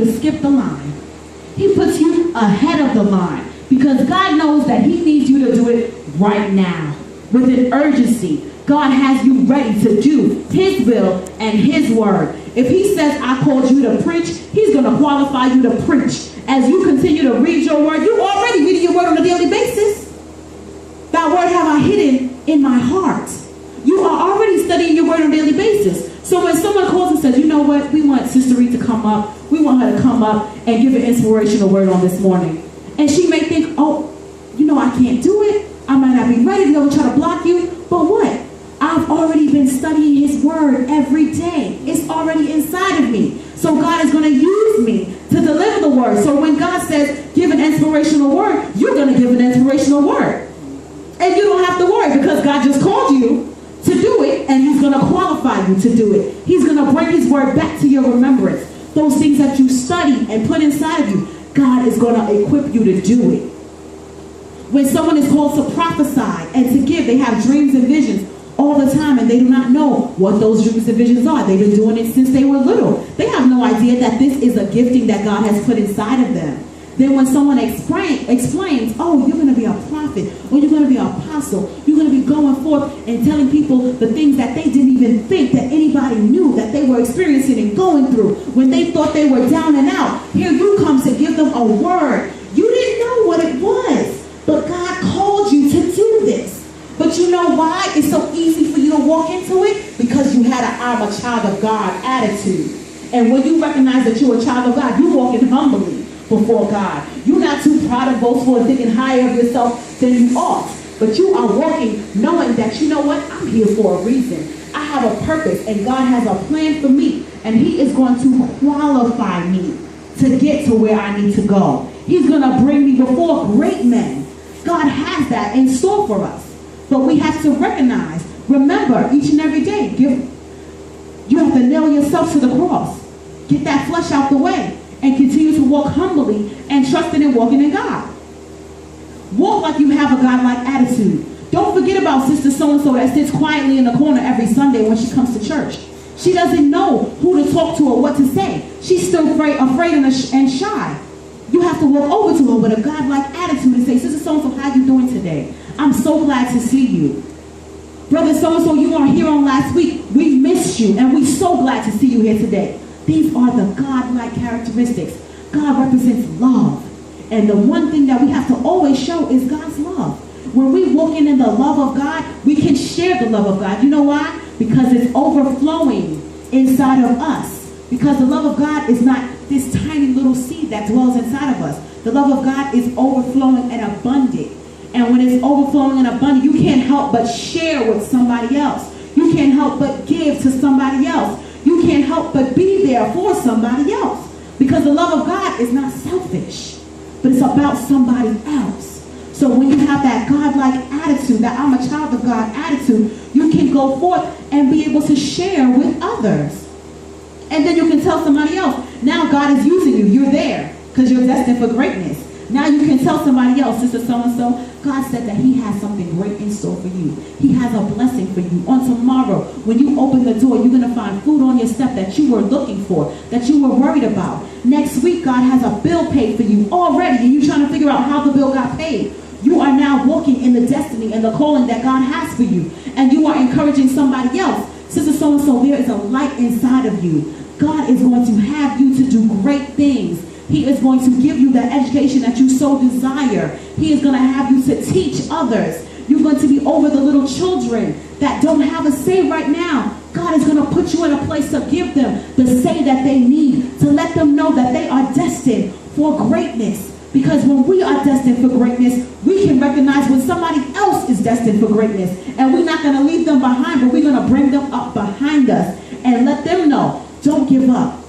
to skip the line. He puts you ahead of the line because God knows that he needs you to do it right now with an urgency. God has you ready to do his will and his word. If he says, I called you to preach, he's going to qualify you to preach. As you continue to read your word, you're already reading your word on a daily basis. That word have I hidden in my heart. You are already studying your word on a daily basis. So when someone calls and says, you know what, we want Sister Reed to come up. We want her to come up and give an inspirational word on this morning. And she may think, oh, you know, I can't do it. I might not be ready. They'll try to block you. But what? I've already been studying his word every day. It's already inside of me. So God is going to use me to deliver the word. So when God says, give an inspirational word, you're going to give an inspirational word. And you don't have to worry because God just called you to do it, and he's going to qualify you to do it. He's going to bring his word back to your remembrance. Those things that you study and put inside of you, God is going to equip you to do it. When someone is called to prophesy and to give, they have dreams and visions all the time, and they do not know what those dreams and visions are. They've been doing it since they were little. They have no idea that this is a gifting that God has put inside of them. Then when someone explains, oh, you're going to be a prophet, or you're going to be an apostle, you're going to be going forth and telling people the things that they didn't even think that anybody knew that they were experiencing and going through when they thought they were down and out. Here you come to give them a word. You didn't know what it was, but God called you to do this. But you know why it's so easy for you to walk into it? Because you had an I'm a child of God attitude. And when you recognize that you're a child of God, you're walking humbly before God. You're not too proud and boastful and thinking higher of yourself than you ought. But you are walking knowing that, you know what, I'm here for a reason. I have a purpose, and God has a plan for me. And he is going to qualify me to get to where I need to go. He's going to bring me before great men. God has that in store for us. But we have to recognize, remember, each and every day, you have to nail yourself to the cross. Get that flesh out the way and continue to walk humbly and trusting and walking in God. Walk like you have a God-like attitude. Don't forget about Sister So-and-so that sits quietly in the corner every Sunday when she comes to church. She doesn't know who to talk to or what to say. She's still afraid and shy. You have to walk over to her with a God-like attitude and say, Sister So-and-so, how you doing today? I'm so glad to see you. Brother so-and-so, you weren't here on last week. We missed you, and we're so glad to see you here today. These are the God-like characteristics. God represents love. And the one thing that we have to always show is God's love. When we walk in the love of God, we can share the love of God. You know why? Because it's overflowing inside of us. Because the love of God is not this tiny little seed that dwells inside of us. The love of God is overflowing and abundant. And when it's overflowing and abundant, you can't help but share with somebody else. You can't help but give to somebody else. You can't help but be there for somebody else. Because the love of God is not selfish, but it's about somebody else. So when you have that God-like attitude, that I'm a child of God attitude, you can go forth and be able to share with others. And then you can tell somebody else, now God is using you. You're there because you're destined for greatness. Now you can tell somebody else, Sister So-and-so, God said that he has something great in store for you. He has a blessing for you. On tomorrow, when you open the door, you're going to find food on your step that you were looking for, that you were worried about. Next week, God has a bill paid for you already, and you're trying to figure out how the bill got paid. You are now walking in the destiny and the calling that God has for you. And you are encouraging somebody else. Sister So-and-so, there is a light inside of you. God is going to have you to do great things. He is going to give you the education that you so desire. He is going to have you to teach others. You're going to be over the little children that don't have a say right now. God is going to put you in a place to give them the say that they need, to let them know that they are destined for greatness. Because when we are destined for greatness, we can recognize when somebody else is destined for greatness. And we're not going to leave them behind, but we're going to bring them up behind us and let them know, don't give up.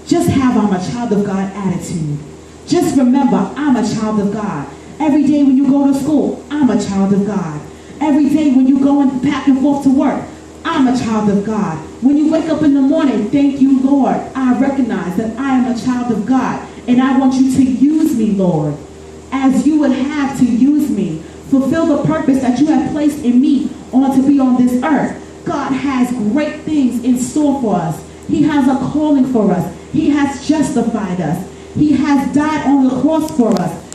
Just have I'm a child of God attitude. Just remember, I'm a child of God. Every day when you go to school, I'm a child of God. Every day when you go and back and forth to work, I'm a child of God. When you wake up in the morning, thank you, Lord. I recognize that I am a child of God. And I want you to use me, Lord, as you would have to use me. Fulfill the purpose that you have placed in me to be on this earth. God has great things in store for us. He has a calling for us. He has justified us. He has died on the cross for us.